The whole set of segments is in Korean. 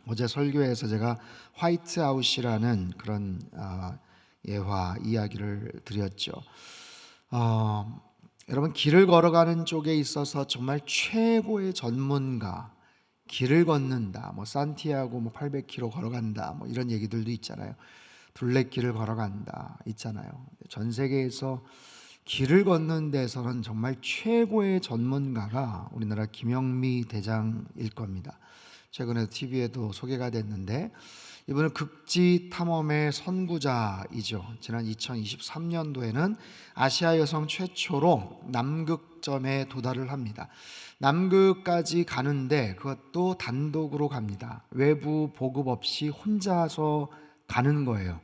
어제 설교에서 제가 화이트아웃이라는 그런 예화 이야기를 드렸죠. 여러분, 길을 걸어가는 쪽에 있어서 정말 최고의 전문가, 길을 걷는다, 산티아고 800km 걸어간다, 이런 얘기들도 있잖아요. 둘레길을 걸어간다 있잖아요. 전 세계에서 길을 걷는 데서는 정말 최고의 전문가가 우리나라 김영미 대장일 겁니다. 최근에 TV에도 소개가 됐는데, 이분은 극지 탐험의 선구자이죠. 지난 2023년도에는 아시아 여성 최초로 남극점에 도달을 합니다. 남극까지 가는데 그것도 단독으로 갑니다. 외부 보급 없이 혼자서 가는 거예요.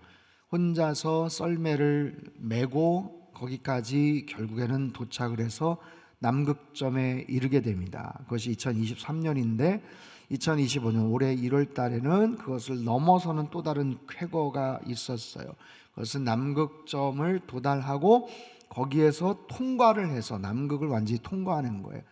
혼자서 썰매를 메고 거기까지 결국에는 도착을 해서 남극점에 이르게 됩니다. 그것이 2023년인데 2025년 올해 1월 달에는 그것을 넘어서는 또 다른 쾌거가 있었어요. 그것은 남극점을 도달하고 거기에서 통과를 해서 남극을 완전히 통과하는 거예요.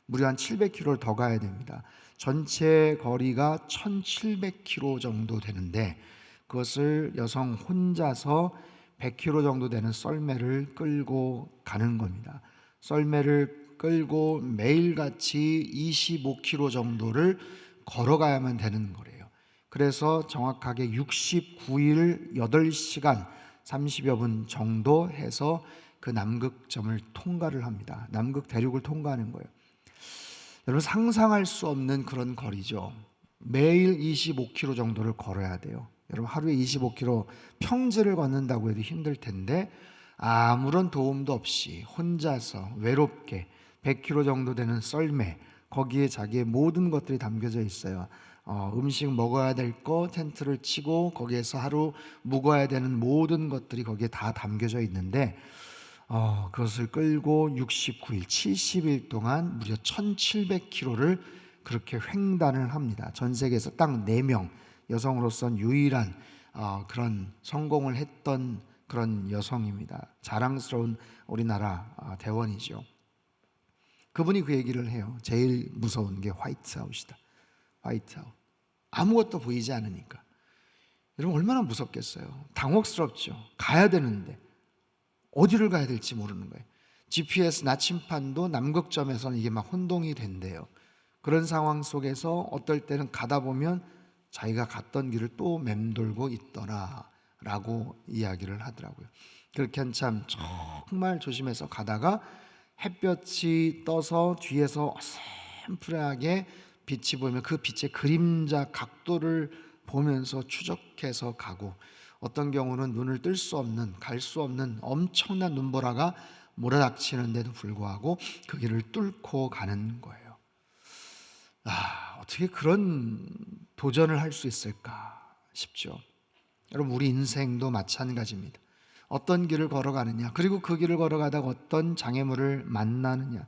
무려 한 700km를 더 가야 됩니다. 전체 거리가 1700km 정도 되는데 그것을 여성 혼자서 100km 정도 되는 썰매를 끌고 가는 겁니다. 썰매를 끌고 매일같이 25km 정도를 걸어가야만 되는 거래요. 그래서 정확하게 69일 8시간 30여 분 정도 해서 그 남극점을 통과를 합니다. 남극 대륙을 통과하는 거예요. 여러분, 상상할 수 없는 그런 거리죠. 매일 25km 정도를 걸어야 돼요. 여러분, 하루에 25km 평지를 걷는다고 해도 힘들 텐데 아무런 도움도 없이 혼자서 외롭게 100km 정도 되는 썰매, 거기에 자기의 모든 것들이 담겨져 있어요. 음식 먹어야 될 거 텐트를 치고 거기에서 하루 묵어야 되는 모든 것들이 거기에 다 담겨져 있는데 그것을 끌고 69일, 70일 동안 무려 1700km를 그렇게 횡단을 합니다. 전 세계에서 딱 4명, 여성으로서는 유일한 그런 성공을 했던 그런 여성입니다. 자랑스러운 우리나라 대원이죠. 그분이 그 얘기를 해요. 제일 무서운 게 화이트아웃이다. 화이트아웃. 아무것도 보이지 않으니까. 여러분, 얼마나 무섭겠어요. 당혹스럽죠. 가야 되는데 어디를 가야 될지 모르는 거예요. GPS 나침판도 남극점에서는 이게 막 혼동이 된대요. 그런 상황 속에서 어떨 때는 가다 보면 자기가 갔던 길을 또 맴돌고 있더라 라고 이야기를 하더라고요. 그렇게 한참 정말 조심해서 가다가 햇볕이 떠서 뒤에서 어슴푸레하게 빛이 보이면 그 빛의 그림자 각도를 보면서 추적해서 가고, 어떤 경우는 눈을 뜰 수 없는, 갈 수 없는 엄청난 눈보라가 몰아닥치는데도 불구하고 그 길을 뚫고 가는 거예요. 어떻게 그런 도전을 할 수 있을까 싶죠. 여러분, 우리 인생도 마찬가지입니다. 어떤 길을 걸어가느냐, 그리고 그 길을 걸어가다가 어떤 장애물을 만나느냐,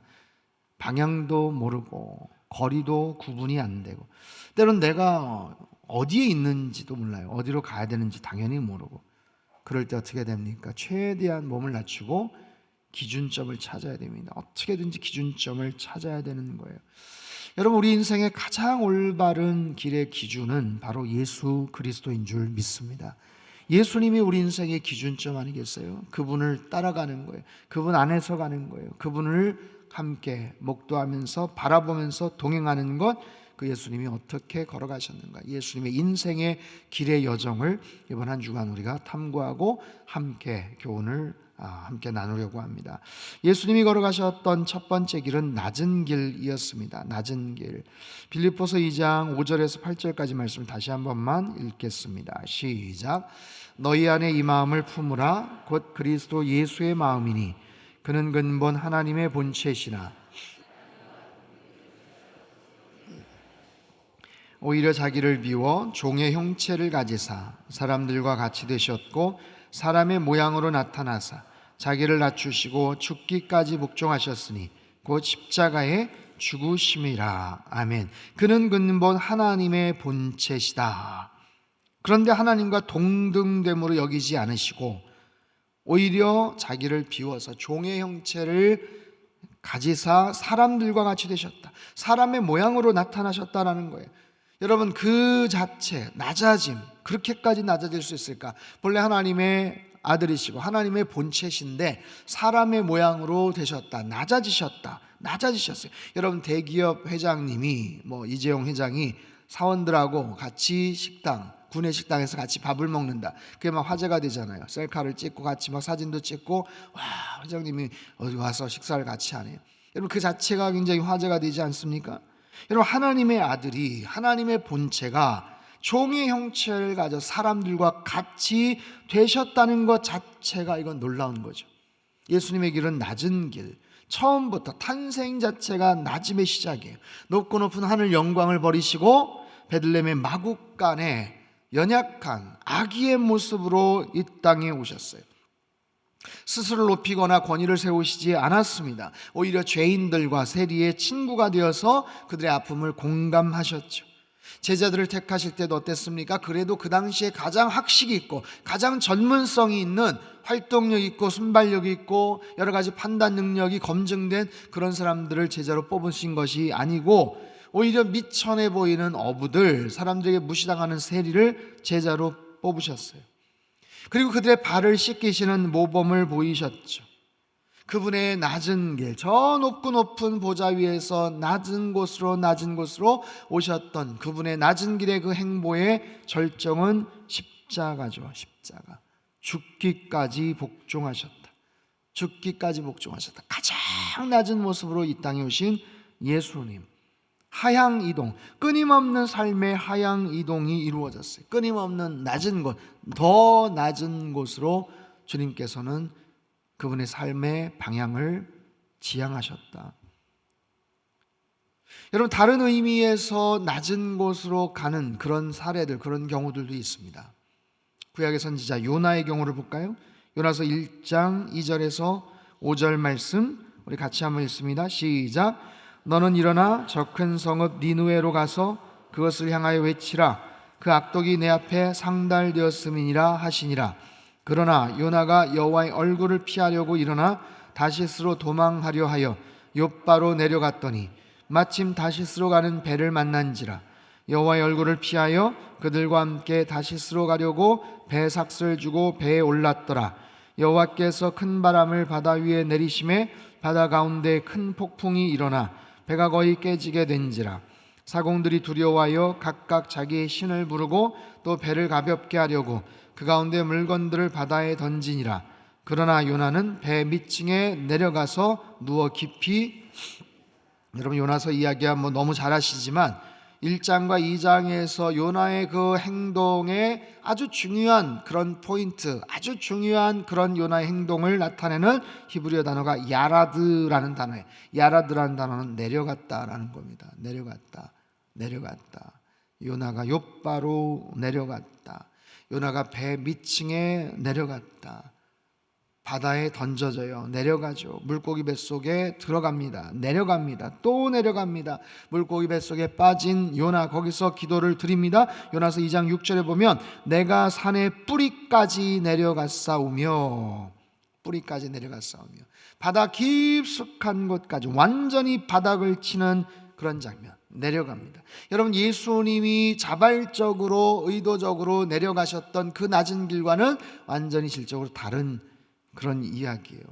방향도 모르고 거리도 구분이 안 되고, 때론 내가 어디에 있는지도 몰라요. 어디로 가야 되는지 당연히 모르고, 그럴 때 어떻게 됩니까? 최대한 몸을 낮추고 기준점을 찾아야 됩니다. 어떻게든지 기준점을 찾아야 되는 거예요. 여러분, 우리 인생의 가장 올바른 길의 기준은 바로 예수 그리스도인 줄 믿습니다. 예수님이 우리 인생의 기준점 아니겠어요? 그분을 따라가는 거예요. 그분 안에서 가는 거예요. 그분을 함께 목도하면서 바라보면서 동행하는 것, 그 예수님이 어떻게 걸어가셨는가, 예수님의 인생의 길의 여정을 이번 한 주간 우리가 탐구하고 함께 교훈을 함께 나누려고 합니다. 예수님이 걸어가셨던 첫 번째 길은 낮은 길이었습니다. 낮은 길. 빌립보서 2장 5절에서 8절까지 말씀을 다시 한 번만 읽겠습니다. 시작. 너희 안에 이 마음을 품으라. 곧 그리스도 예수의 마음이니 그는 근본 하나님의 본체시나 오히려 자기를 비워 종의 형체를 가지사 사람들과 같이 되셨고 사람의 모양으로 나타나사 자기를 낮추시고 죽기까지 복종하셨으니 곧 십자가에 죽으심이라. 아멘. 그는 근본 하나님의 본체시다. 그런데 하나님과 동등됨으로 여기지 않으시고 오히려 자기를 비워서 종의 형체를 가지사 사람들과 같이 되셨다. 사람의 모양으로 나타나셨다라는 거예요. 여러분, 그 자체 낮아짐, 그렇게까지 낮아질 수 있을까? 본래 하나님의 아들이시고 하나님의 본체신데 사람의 모양으로 되셨다, 낮아지셨어요. 여러분, 대기업 회장님이 이재용 회장이 사원들하고 같이 구내 식당에서 같이 밥을 먹는다, 그게 막 화제가 되잖아요. 셀카를 찍고 같이 막 사진도 찍고, 와, 회장님이 어디 와서 식사를 같이 하네요. 여러분, 그 자체가 굉장히 화제가 되지 않습니까? 여러분, 하나님의 아들이, 하나님의 본체가 종의 형체를 가져 사람들과 같이 되셨다는 것 자체가, 이건 놀라운 거죠. 예수님의 길은 낮은 길, 처음부터 탄생 자체가 낮음의 시작이에요. 높고 높은 하늘 영광을 버리시고 베들레헴의 마국간에 연약한 아기의 모습으로 이 땅에 오셨어요. 스스로 높이거나 권위를 세우시지 않았습니다. 오히려 죄인들과 세리의 친구가 되어서 그들의 아픔을 공감하셨죠. 제자들을 택하실 때도 어땠습니까? 그래도 그 당시에 가장 학식이 있고 가장 전문성이 있는, 활동력 있고 순발력 있고 여러 가지 판단 능력이 검증된 그런 사람들을 제자로 뽑으신 것이 아니고, 오히려 미천해 보이는 어부들, 사람들에게 무시당하는 세리를 제자로 뽑으셨어요. 그리고 그들의 발을 씻기시는 모범을 보이셨죠. 그분의 낮은 길, 저 높고 높은 보좌 위에서 낮은 곳으로 오셨던 그분의 낮은 길의 그 행보의 절정은 십자가죠. 십자가. 죽기까지 복종하셨다. 가장 낮은 모습으로 이 땅에 오신 예수님. 하향 이동, 끊임없는 삶의 하향 이동이 이루어졌어요. 끊임없는 낮은 곳, 더 낮은 곳으로 주님께서는 그분의 삶의 방향을 지향하셨다. 여러분, 다른 의미에서 낮은 곳으로 가는 그런 사례들, 그런 경우들도 있습니다. 구약의 선지자 요나의 경우를 볼까요? 요나서 1장 2절에서 5절 말씀 우리 같이 한번 읽습니다. 시작. 너는 일어나 저 큰 성읍 니느웨로 가서 그것을 향하여 외치라. 그 악독이 내 앞에 상달되었음이니라 하시니라. 그러나 요나가 여호와의 얼굴을 피하려고 일어나 다시스로 도망하려 하여 욥바로 내려갔더니 마침 다시스로 가는 배를 만난지라. 여호와의 얼굴을 피하여 그들과 함께 다시스로 가려고 배 삭슬 주고 배에 올랐더라. 여호와께서 큰 바람을 바다 위에 내리심에 바다 가운데 큰 폭풍이 일어나 배가 거의 깨지게 된지라. 사공들이 두려워하여 각각 자기의 신을 부르고 또 배를 가볍게 하려고 그 가운데 물건들을 바다에 던지니라. 그러나 요나는 배 밑층에 내려가서 누워 깊이, 여러분 요나서 이야기야 너무 잘 아시지만 1장과 2장에서 요나의 그 행동에 아주 중요한 그런 포인트, 아주 중요한 그런 요나의 행동을 나타내는 히브리어 단어가 야라드라는 단어예요. 야라드라는 단어는 내려갔다라는 겁니다. 내려갔다. 요나가 욥바로 내려갔다. 요나가 배 밑층에 내려갔다. 바다에 던져져요. 내려가죠. 물고기 뱃속에 들어갑니다. 내려갑니다. 또 내려갑니다. 물고기 뱃속에 빠진 요나, 거기서 기도를 드립니다. 요나서 2장 6절에 보면 내가 산의 뿌리까지 내려갔사오며, 바다 깊숙한 곳까지 완전히 바닥을 치는 그런 장면, 내려갑니다. 여러분, 예수님이 자발적으로 의도적으로 내려가셨던 그 낮은 길과는 완전히 질적으로 다른 그런 이야기예요.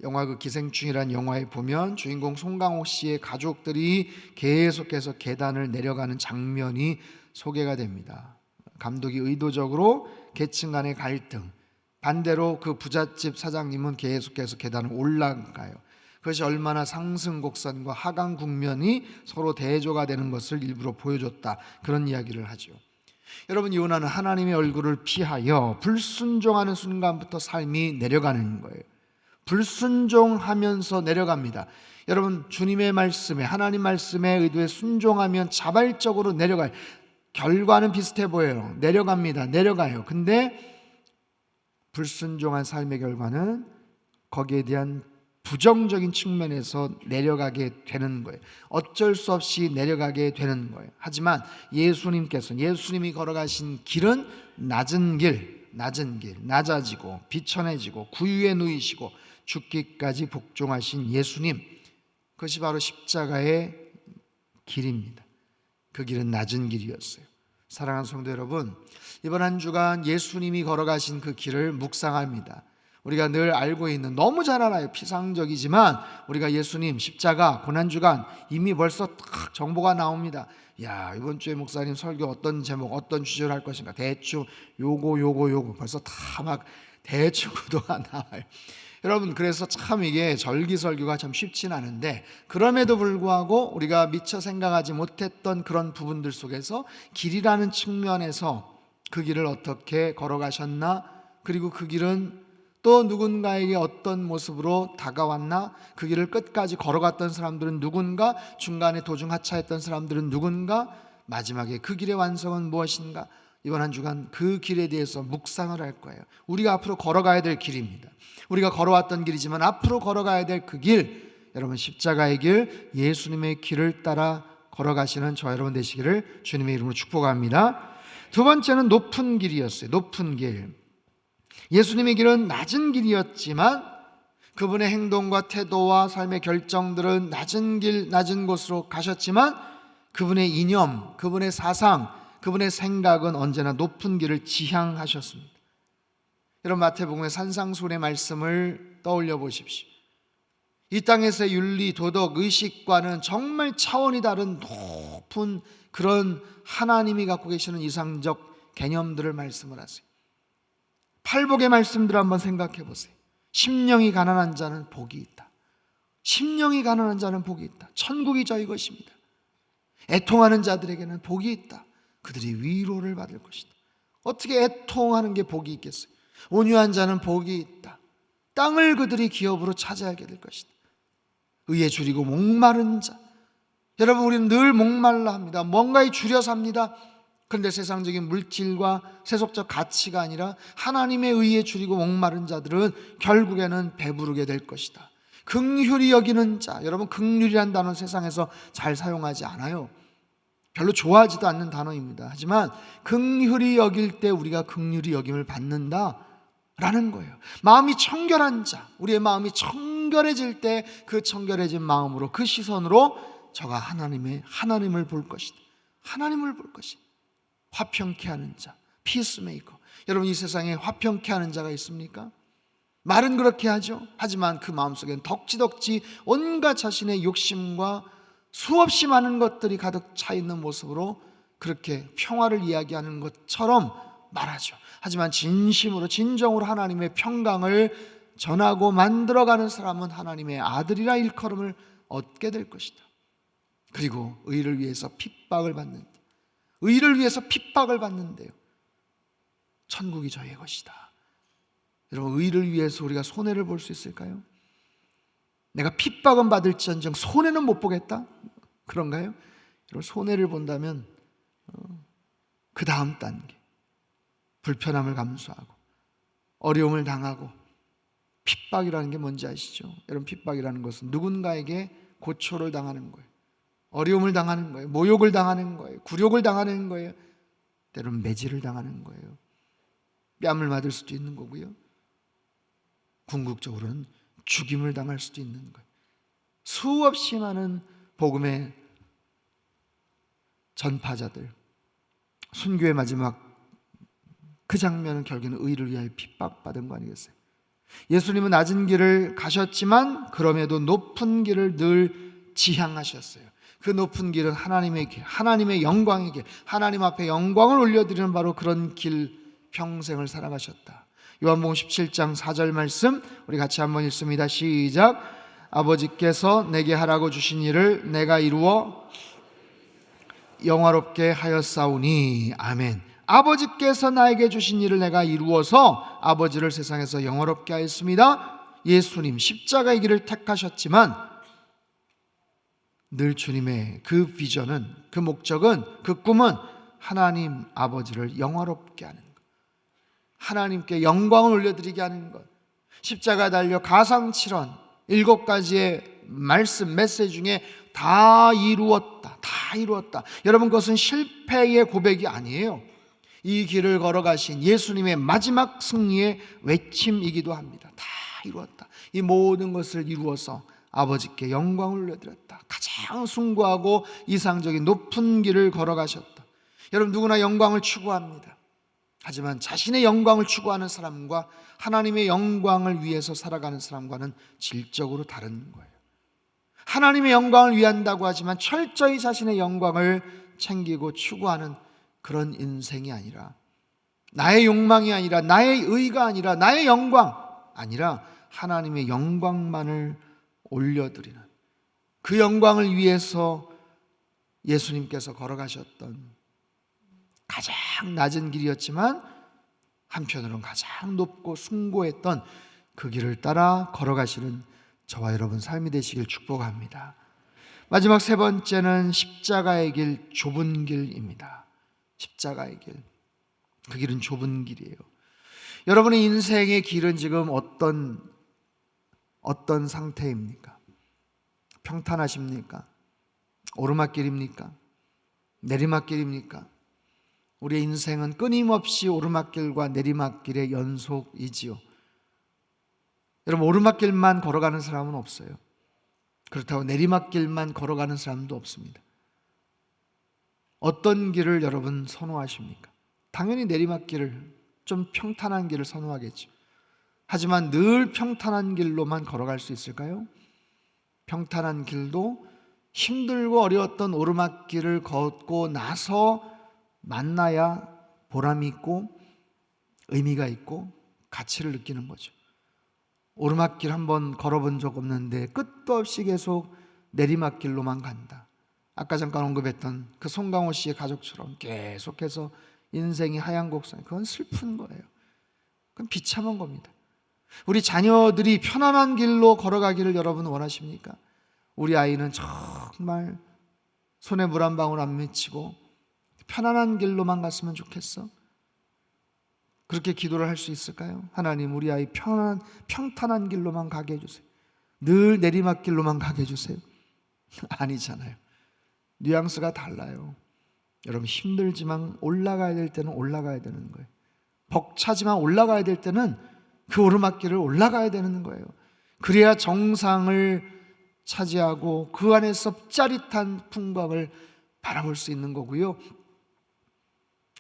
영화 그 기생충이라는 영화에 보면 주인공 송강호 씨의 가족들이 계속해서 계단을 내려가는 장면이 소개가 됩니다. 감독이 의도적으로 계층 간의 갈등, 반대로 그 부잣집 사장님은 계속해서 계단을 올라가요. 그것이 얼마나 상승곡선과 하강 국면이 서로 대조가 되는 것을 일부러 보여줬다, 그런 이야기를 하죠. 여러분, 요나는 하나님의 얼굴을 피하여 불순종하는 순간부터 삶이 내려가는 거예요. 불순종하면서 내려갑니다. 여러분, 주님의 말씀에, 하나님 말씀에 의도에 순종하면 자발적으로 내려가요. 결과는 비슷해 보여요. 내려가요. 근데 불순종한 삶의 결과는 거기에 대한 부정적인 측면에서 내려가게 되는 거예요. 어쩔 수 없이 내려가게 되는 거예요. 하지만 예수님이 걸어가신 길은 낮은 길, 낮아지고 비천해지고 구유에 누이시고 죽기까지 복종하신 예수님, 그것이 바로 십자가의 길입니다. 그 길은 낮은 길이었어요. 사랑하는 성도 여러분, 이번 한 주간 예수님이 걸어가신 그 길을 묵상합니다. 우리가 늘 알고 있는, 너무 잘 알아요. 피상적이지만 우리가 예수님 십자가 고난주간 이미 벌써 딱 정보가 나옵니다. 야, 이번 주에 목사님 설교 어떤 제목, 어떤 주제를 할 것인가, 대충 요거 벌써 다 막 대충 구도가 나와요. 여러분, 그래서 참 이게 절기설교가 참 쉽진 않은데, 그럼에도 불구하고 우리가 미처 생각하지 못했던 그런 부분들 속에서 길이라는 측면에서 그 길을 어떻게 걸어가셨나, 그리고 그 길은 또 누군가에게 어떤 모습으로 다가왔나, 그 길을 끝까지 걸어갔던 사람들은 누군가, 중간에 도중 하차했던 사람들은 누군가, 마지막에 그 길의 완성은 무엇인가, 이번 한 주간 그 길에 대해서 묵상을 할 거예요. 우리가 앞으로 걸어가야 될 길입니다. 우리가 걸어왔던 길이지만 앞으로 걸어가야 될 그 길, 여러분 십자가의 길, 예수님의 길을 따라 걸어가시는 저와 여러분 되시기를 주님의 이름으로 축복합니다. 두 번째는 높은 길이었어요. 높은 길. 예수님의 길은 낮은 길이었지만 그분의 행동과 태도와 삶의 결정들은 낮은 길, 낮은 곳으로 가셨지만 그분의 이념, 그분의 사상, 그분의 생각은 언제나 높은 길을 지향하셨습니다. 여러분, 마태복음의 산상수훈의 말씀을 떠올려 보십시오. 이 땅에서의 윤리, 도덕, 의식과는 정말 차원이 다른 높은 그런 하나님이 갖고 계시는 이상적 개념들을 말씀을 하세요. 팔복의 말씀들을 한번 생각해 보세요. 심령이 가난한 자는 복이 있다. 심령이 가난한 자는 복이 있다. 천국이 저희 것입니다. 애통하는 자들에게는 복이 있다. 그들이 위로를 받을 것이다. 어떻게 애통하는 게 복이 있겠어요? 온유한 자는 복이 있다. 땅을 그들이 기업으로 차지하게 될 것이다. 의에 줄이고 목마른 자, 여러분, 우리는 늘 목말라 합니다. 뭔가에 줄여 삽니다. 그런데 세상적인 물질과 세속적 가치가 아니라 하나님의 의에 줄이고 목마른 자들은 결국에는 배부르게 될 것이다. 긍휼히 여기는 자, 여러분, 긍휼이란 단어는 세상에서 잘 사용하지 않아요. 별로 좋아하지도 않는 단어입니다. 하지만 긍휼히 여길 때 우리가 긍휼히 여김을 받는다라는 거예요. 마음이 청결한 자, 우리의 마음이 청결해질 때 그 청결해진 마음으로, 그 시선으로 저가 하나님을 볼 것이다. 하나님을 볼 것이다. 화평케 하는 자, 피스메이커. 여러분, 이 세상에 화평케 하는 자가 있습니까? 말은 그렇게 하죠. 하지만 그 마음속엔 덕지덕지 온갖 자신의 욕심과 수없이 많은 것들이 가득 차 있는 모습으로 그렇게 평화를 이야기하는 것처럼 말하죠. 하지만 진심으로, 진정으로 하나님의 평강을 전하고 만들어가는 사람은 하나님의 아들이라 일컬음을 얻게 될 것이다. 그리고 의를 위해서 핍박을 받는다. 의를 위해서 핍박을 받는데요, 천국이 저의 것이다. 여러분, 의를 위해서 우리가 손해를 볼 수 있을까요? 내가 핍박은 받을지언정 손해는 못 보겠다? 그런가요? 여러분, 손해를 본다면 그 다음 단계, 불편함을 감수하고 어려움을 당하고, 핍박이라는 게 뭔지 아시죠? 여러분, 핍박이라는 것은 누군가에게 고초를 당하는 거예요. 어려움을 당하는 거예요. 모욕을 당하는 거예요. 굴욕을 당하는 거예요. 때로는 매질을 당하는 거예요. 뺨을 맞을 수도 있는 거고요, 궁극적으로는 죽임을 당할 수도 있는 거예요. 수없이 많은 복음의 전파자들, 순교의 마지막 그 장면은 결국에는 의를 위하여 핍박받은 거 아니겠어요? 예수님은 낮은 길을 가셨지만 그럼에도 높은 길을 늘 지향하셨어요. 그 높은 길은 하나님의 길, 하나님의 영광의 길, 하나님 앞에 영광을 올려드리는 바로 그런 길, 평생을 살아가셨다. 요한복음 17장 4절 말씀 우리 같이 한번 읽습니다. 시작. 아버지께서 내게 하라고 주신 일을 내가 이루어 영화롭게 하였사오니. 아멘. 아버지께서 나에게 주신 일을 내가 이루어서 아버지를 세상에서 영화롭게 하였습니다. 예수님 십자가의 길을 택하셨지만 늘 주님의 그 비전은, 그 목적은, 그 꿈은 하나님 아버지를 영화롭게 하는 것, 하나님께 영광을 올려드리게 하는 것. 십자가 달려 가상칠언 7가지의 말씀, 메시지 중에 다 이루었다, 다 이루었다. 여러분, 그것은 실패의 고백이 아니에요. 이 길을 걸어가신 예수님의 마지막 승리의 외침이기도 합니다. 다 이루었다. 이 모든 것을 이루어서 아버지께 영광을 올려드렸다. 가장 숭고하고 이상적인 높은 길을 걸어가셨다. 여러분, 누구나 영광을 추구합니다. 하지만 자신의 영광을 추구하는 사람과 하나님의 영광을 위해서 살아가는 사람과는 질적으로 다른 거예요. 하나님의 영광을 위한다고 하지만 철저히 자신의 영광을 챙기고 추구하는 그런 인생이 아니라, 나의 욕망이 아니라, 나의 의가 아니라, 나의 영광 아니라 하나님의 영광만을 올려드리는, 그 영광을 위해서 예수님께서 걸어가셨던 가장 낮은 길이었지만 한편으로는 가장 높고 숭고했던 그 길을 따라 걸어가시는 저와 여러분 삶이 되시길 축복합니다. 마지막 세 번째는 십자가의 길, 좁은 길입니다. 십자가의 길, 그 길은 좁은 길이에요. 여러분의 인생의 길은 지금 어떤 상태입니까? 평탄하십니까? 오르막길입니까? 내리막길입니까? 우리의 인생은 끊임없이 오르막길과 내리막길의 연속이지요. 여러분, 오르막길만 걸어가는 사람은 없어요. 그렇다고 내리막길만 걸어가는 사람도 없습니다. 어떤 길을 여러분 선호하십니까? 당연히 내리막길을, 좀 평탄한 길을 선호하겠죠. 하지만 늘 평탄한 길로만 걸어갈 수 있을까요? 평탄한 길도 힘들고 어려웠던 오르막길을 걷고 나서 만나야 보람이 있고 의미가 있고 가치를 느끼는 거죠. 오르막길 한번 걸어본 적 없는데 끝도 없이 계속 내리막길로만 간다. 아까 잠깐 언급했던 그 송강호 씨의 가족처럼 계속해서 인생이 하얀 곡선, 그건 슬픈 거예요. 그건 비참한 겁니다. 우리 자녀들이 편안한 길로 걸어가기를 여러분 원하십니까? 우리 아이는 정말 손에 물 한 방울 안 맺히고 편안한 길로만 갔으면 좋겠어. 그렇게 기도를 할 수 있을까요? 하나님, 우리 아이 평탄한 길로만 가게 해주세요. 늘 내리막길로만 가게 해주세요. 아니잖아요. 뉘앙스가 달라요. 여러분, 힘들지만 올라가야 될 때는 올라가야 되는 거예요. 벅차지만 올라가야 될 때는 그 오르막길을 올라가야 되는 거예요. 그래야 정상을 차지하고 그 안에서 짜릿한 풍광을 바라볼 수 있는 거고요.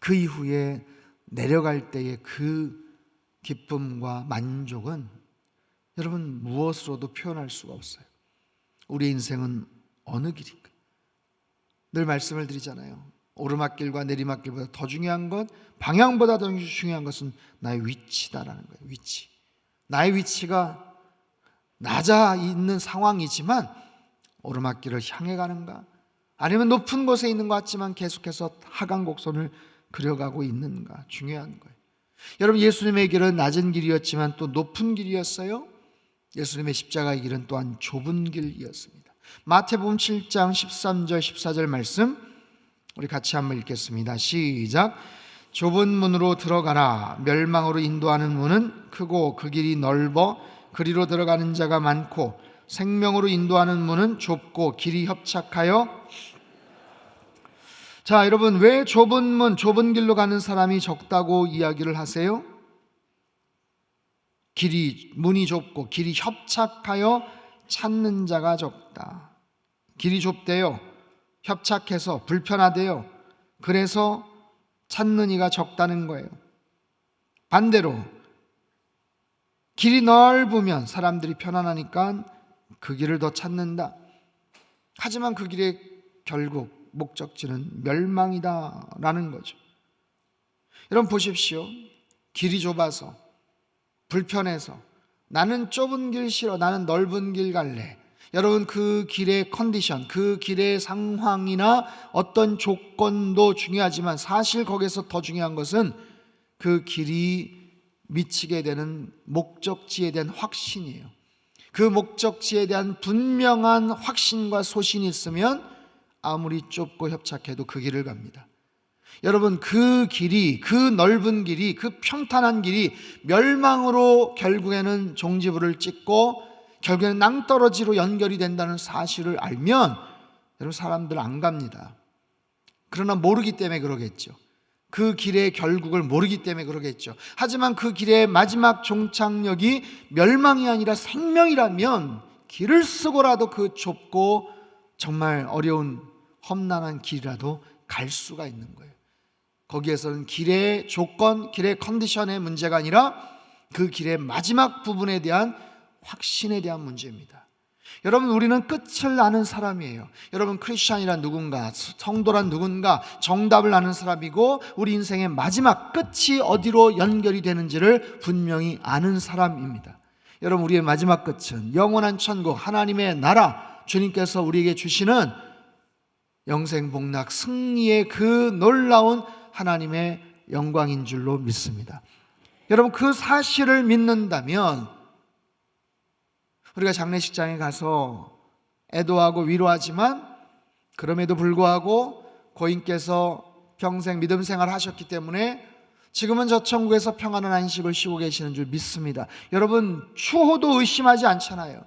그 이후에 내려갈 때의 그 기쁨과 만족은 여러분 무엇으로도 표현할 수가 없어요. 우리 인생은 어느 길인가? 늘 말씀을 드리잖아요. 오르막길과 내리막길보다 더 중요한 것, 방향보다 더 중요한 것은 나의 위치다라는 거예요. 위치. 나의 위치가 낮아 있는 상황이지만 오르막길을 향해 가는가, 아니면 높은 곳에 있는 것 같지만 계속해서 하강 곡선을 그려가고 있는가, 중요한 거예요. 여러분, 예수님의 길은 낮은 길이었지만 또 높은 길이었어요. 예수님의 십자가의 길은 또한 좁은 길이었습니다. 마태복음 7장 13절 14절 말씀 우리 같이 한번 읽겠습니다. 시작. 좁은 문으로 들어가라. 멸망으로 인도하는 문은 크고 그 길이 넓어 그리로 들어가는 자가 많고, 생명으로 인도하는 문은 좁고 길이 협착하여. 자, 여러분, 왜 좁은 문, 좁은 길로 가는 사람이 적다고 이야기를 하세요? 문이 좁고 길이 협착하여 찾는 자가 적다. 길이 좁대요. 협착해서 불편하대요. 그래서 찾는 이가 적다는 거예요. 반대로 길이 넓으면 사람들이 편안하니까 그 길을 더 찾는다. 하지만 그 길의 결국 목적지는 멸망이다라는 거죠. 여러분 보십시오. 길이 좁아서 불편해서 나는 좁은 길 싫어, 나는 넓은 길 갈래. 여러분, 그 길의 컨디션, 그 길의 상황이나 어떤 조건도 중요하지만 사실 거기서 더 중요한 것은 그 길이 미치게 되는 목적지에 대한 확신이에요. 그 목적지에 대한 분명한 확신과 소신이 있으면 아무리 좁고 협착해도 그 길을 갑니다. 여러분, 그 길이, 그 넓은 길이, 그 평탄한 길이 멸망으로 결국에는 종지부를 찍고 결국에는 낭떠러지로 연결이 된다는 사실을 알면 여러분, 사람들 안 갑니다. 그러나 모르기 때문에 그러겠죠. 그 길의 결국을 모르기 때문에 그러겠죠. 하지만 그 길의 마지막 종착역이 멸망이 아니라 생명이라면 길을 쓰고라도 그 좁고 정말 어려운 험난한 길이라도 갈 수가 있는 거예요. 거기에서는 길의 조건, 길의 컨디션의 문제가 아니라 그 길의 마지막 부분에 대한 확신에 대한 문제입니다. 여러분, 우리는 끝을 아는 사람이에요. 여러분, 크리스찬이란 누군가, 성도란 누군가, 정답을 아는 사람이고 우리 인생의 마지막 끝이 어디로 연결이 되는지를 분명히 아는 사람입니다. 여러분, 우리의 마지막 끝은 영원한 천국, 하나님의 나라, 주님께서 우리에게 주시는 영생복락 승리의 그 놀라운 하나님의 영광인 줄로 믿습니다. 여러분, 그 사실을 믿는다면 우리가 장례식장에 가서 애도하고 위로하지만 그럼에도 불구하고 고인께서 평생 믿음 생활을 하셨기 때문에 지금은 저 천국에서 평안한 안식을 쉬고 계시는 줄 믿습니다. 여러분, 추호도 의심하지 않잖아요.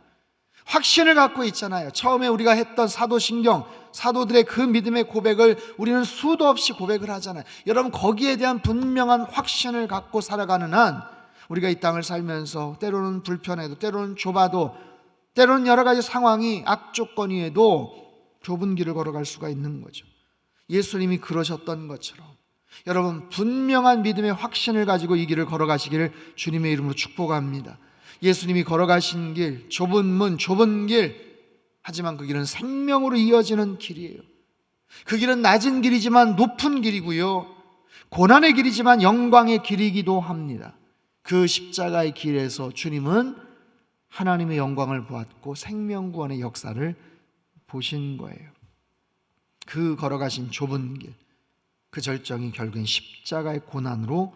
확신을 갖고 있잖아요. 처음에 우리가 했던 사도신경, 사도들의 그 믿음의 고백을 우리는 수도 없이 고백을 하잖아요. 여러분, 거기에 대한 분명한 확신을 갖고 살아가는 한 우리가 이 땅을 살면서 때로는 불편해도, 때로는 좁아도, 때로는 여러 가지 상황이 악조건이어도 좁은 길을 걸어갈 수가 있는 거죠. 예수님이 그러셨던 것처럼 여러분, 분명한 믿음의 확신을 가지고 이 길을 걸어가시기를 주님의 이름으로 축복합니다. 예수님이 걸어가신 길, 좁은 문, 좁은 길, 하지만 그 길은 생명으로 이어지는 길이에요. 그 길은 낮은 길이지만 높은 길이고요, 고난의 길이지만 영광의 길이기도 합니다. 그 십자가의 길에서 주님은 하나님의 영광을 보았고 생명구원의 역사를 보신 거예요. 그 걸어가신 좁은 길, 그 절정이 결국엔 십자가의 고난으로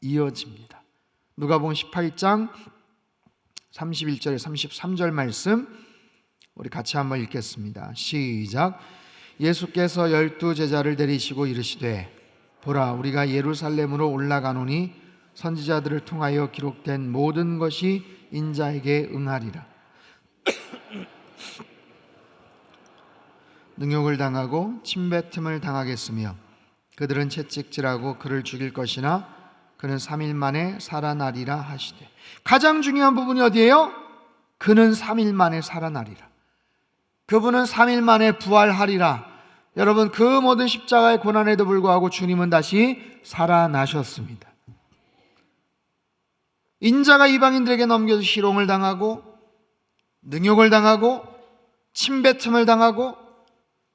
이어집니다. 누가복음 18장 31절에 33절 말씀 우리 같이 한번 읽겠습니다. 시작. 예수께서 12 제자를 데리시고 이르시되 보라, 우리가 예루살렘으로 올라가노니 선지자들을 통하여 기록된 모든 것이 인자에게 응하리라. 능욕을 당하고 침뱉음을 당하겠으며 그들은 채찍질하고 그를 죽일 것이나 그는 3일 만에 살아나리라 하시되, 가장 중요한 부분이 어디예요? 그는 3일 만에 살아나리라. 그분은 3일 만에 부활하리라. 여러분, 그 모든 십자가의 고난에도 불구하고 주님은 다시 살아나셨습니다. 인자가 이방인들에게 넘겨져 희롱을 당하고 능욕을 당하고 침뱉음을 당하고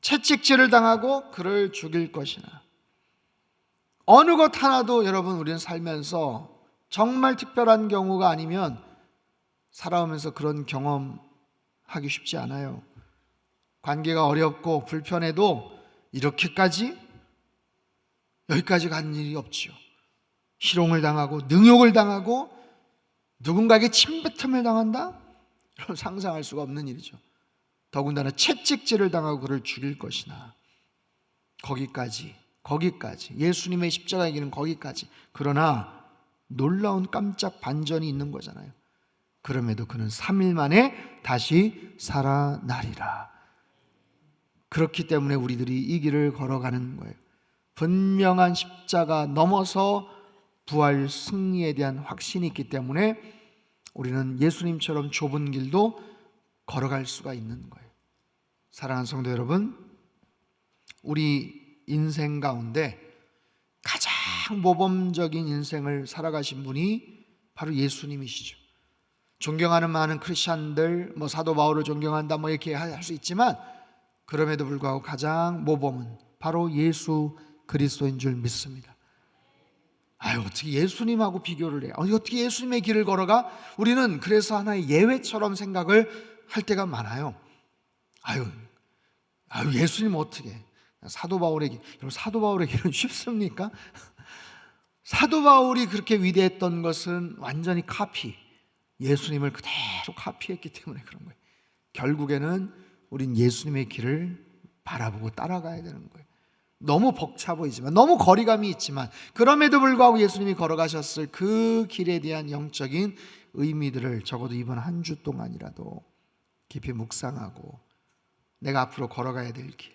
채찍질을 당하고 그를 죽일 것이나, 어느 것 하나도 여러분, 우리는 살면서 정말 특별한 경우가 아니면 살아오면서 그런 경험하기 쉽지 않아요. 관계가 어렵고 불편해도 이렇게까지 여기까지 간 일이 없죠. 희롱을 당하고 능욕을 당하고 누군가에게 침뱉음을 당한다? 여러분, 상상할 수가 없는 일이죠. 더군다나 채찍질을 당하고 그를 죽일 것이나, 거기까지 예수님의 십자가의 길은 거기까지. 그러나 놀라운 깜짝 반전이 있는 거잖아요. 그럼에도 그는 3일 만에 다시 살아나리라. 그렇기 때문에 우리들이 이 길을 걸어가는 거예요. 분명한 십자가 넘어서 부활 승리에 대한 확신이 있기 때문에 우리는 예수님처럼 좁은 길도 걸어갈 수가 있는 거예요. 사랑하는 성도 여러분, 우리 인생 가운데 가장 모범적인 인생을 살아가신 분이 바로 예수님이시죠. 존경하는 많은 크리스찬들, 사도 바울을 존경한다 이렇게 할 수 있지만 그럼에도 불구하고 가장 모범은 바로 예수 그리스도인 줄 믿습니다. 어떻게 예수님하고 비교를 해? 어떻게 예수님의 길을 걸어가? 우리는 그래서 하나의 예외처럼 생각을 할 때가 많아요. 예수님 어떻게? 사도 바울의 길, 여러분, 사도 바울의 길은 쉽습니까? 사도 바울이 그렇게 위대했던 것은 완전히 예수님을 그대로 카피했기 때문에 그런 거예요. 결국에는 우린 예수님의 길을 바라보고 따라가야 되는 거예요. 너무 벅차 보이지만, 너무 거리감이 있지만, 그럼에도 불구하고 예수님이 걸어가셨을 그 길에 대한 영적인 의미들을 적어도 이번 한 주 동안이라도 깊이 묵상하고, 내가 앞으로 걸어가야 될 길,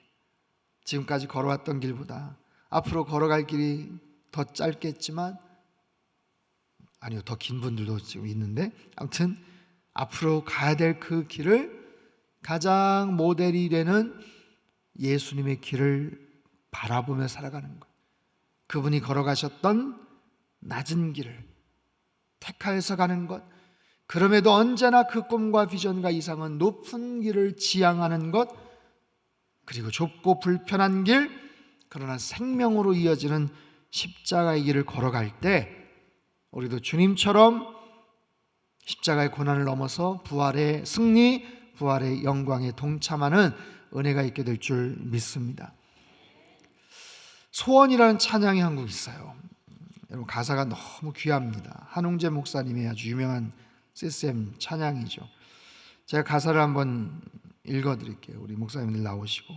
지금까지 걸어왔던 길보다 앞으로 걸어갈 길이 더 짧겠지만, 아니요, 더 긴 분들도 지금 있는데, 아무튼 앞으로 가야 될 그 길을 가장 모델이 되는 예수님의 길을 바라보며 살아가는 것, 그분이 걸어가셨던 낮은 길을 택하여서 가는 것, 그럼에도 언제나 그 꿈과 비전과 이상은 높은 길을 지향하는 것, 그리고 좁고 불편한 길, 그러나 생명으로 이어지는 십자가의 길을 걸어갈 때 우리도 주님처럼 십자가의 고난을 넘어서 부활의 승리, 부활의 영광에 동참하는 은혜가 있게 될 줄 믿습니다. 소원이라는 찬양이 한 곡 있어요. 여러분, 가사가 너무 귀합니다. 한웅재 목사님의 아주 유명한 CCM 찬양이죠. 제가 가사를 한번 읽어드릴게요. 우리 목사님들 나오시고.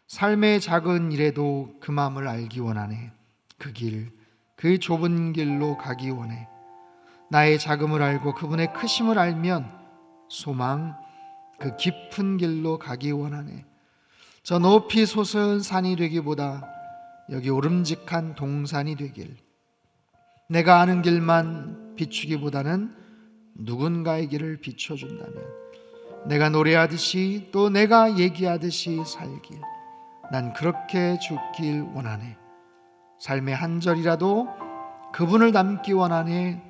삶의 작은 일에도 그 마음을 알기 원하네. 그 길, 그 좁은 길로 가기 원해. 나의 작음을 알고 그분의 크심을 알면 소망, 그 깊은 길로 가기 원하네. 저 높이 솟은 산이 되기보다 여기 오름직한 동산이 되길. 내가 아는 길만 비추기보다는 누군가의 길을 비춰준다면 내가 노래하듯이 또 내가 얘기하듯이 살길. 난 그렇게 죽길 원하네. 삶의 한 절이라도 그분을 닮기 원하네.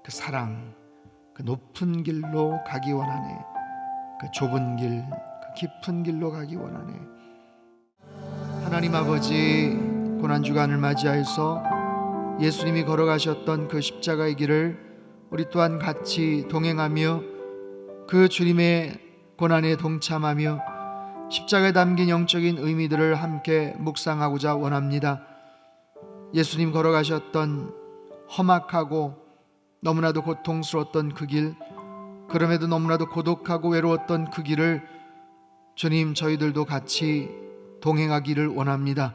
그 사랑, 그 높은 길로 가기 원하네. 그 좁은 길, 그 깊은 길로 가기 원하네. 하나님 아버지, 고난주간을 맞이하여서 예수님이 걸어가셨던 그 십자가의 길을 우리 또한 같이 동행하며 그 주님의 고난에 동참하며 십자가에 담긴 영적인 의미들을 함께 묵상하고자 원합니다. 예수님 걸어가셨던 험악하고 너무나도 고통스러웠던 그 길, 그럼에도 너무나도 고독하고 외로웠던 그 길을 주님, 저희들도 같이 동행하기를 원합니다.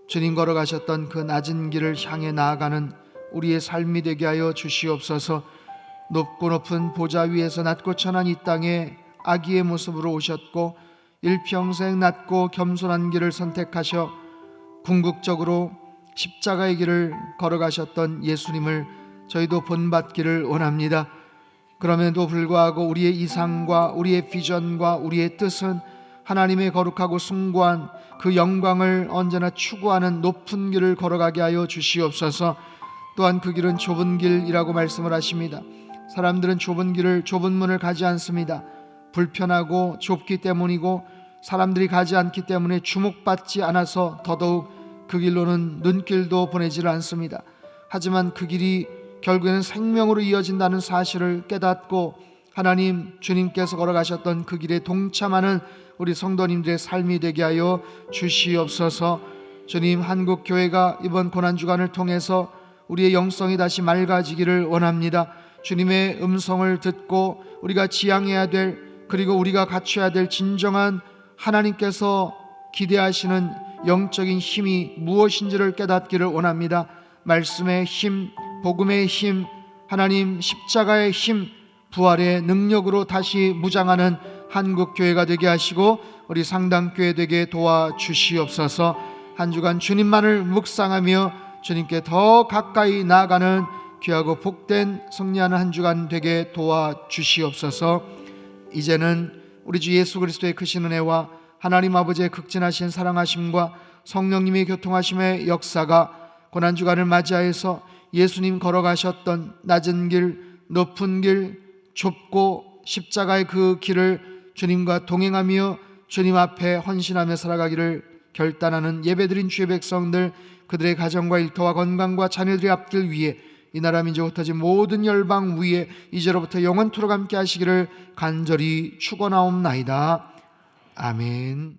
주님 걸어가셨던 그 낮은 길을 향해 나아가는 우리의 삶이 되게 하여 주시옵소서. 높고 높은 보좌 위에서 낮고 천한 이 땅에 아기의 모습으로 오셨고 일평생 낮고 겸손한 길을 선택하셔 궁극적으로 십자가의 길을 걸어가셨던 예수님을 저희도 본받기를 원합니다. 그럼에도 불구하고 우리의 이상과 우리의 비전과 우리의 뜻은 하나님의 거룩하고 숭고한 그 영광을 언제나 추구하는 높은 길을 걸어가게 하여 주시옵소서. 또한 그 길은 좁은 길이라고 말씀을 하십니다. 사람들은 좁은 길을, 좁은 문을 가지 않습니다. 불편하고 좁기 때문이고 사람들이 가지 않기 때문에 주목받지 않아서 더더욱 그 길로는 눈길도 보내지를 않습니다. 하지만 그 길이 결국에는 생명으로 이어진다는 사실을 깨닫고 하나님, 주님께서 걸어가셨던 그 길에 동참하는 우리 성도님들의 삶이 되게 하여 주시옵소서. 주님, 한국교회가 이번 고난주간을 통해서 우리의 영성이 다시 맑아지기를 원합니다. 주님의 음성을 듣고 우리가 지향해야 될, 그리고 우리가 갖춰야 될 진정한 하나님께서 기대하시는 영적인 힘이 무엇인지를 깨닫기를 원합니다. 말씀의 힘, 복음의 힘, 하나님 십자가의 힘, 부활의 능력으로 다시 무장하는 한국교회가 되게 하시고 우리 상당교회 되게 도와주시옵소서. 한 주간 주님만을 묵상하며 주님께 더 가까이 나아가는 귀하고 복된 승리하는 한 주간 되게 도와주시옵소서. 이제는 우리 주 예수 그리스도의 크신 은혜와 하나님 아버지의 극진하신 사랑하심과 성령님의 교통하심의 역사가 고난주간을 맞이하여서 예수님 걸어가셨던 낮은 길, 높은 길, 좁고 십자가의 그 길을 주님과 동행하며 주님 앞에 헌신하며 살아가기를 결단하는 예배드린 주의 백성들, 그들의 가정과 일터와 건강과 자녀들의 앞길 위에 이 나라 민족 흩어진 모든 열방 위에 이제로부터 영원토록 함께 하시기를 간절히 축원하옵나이다. 아멘.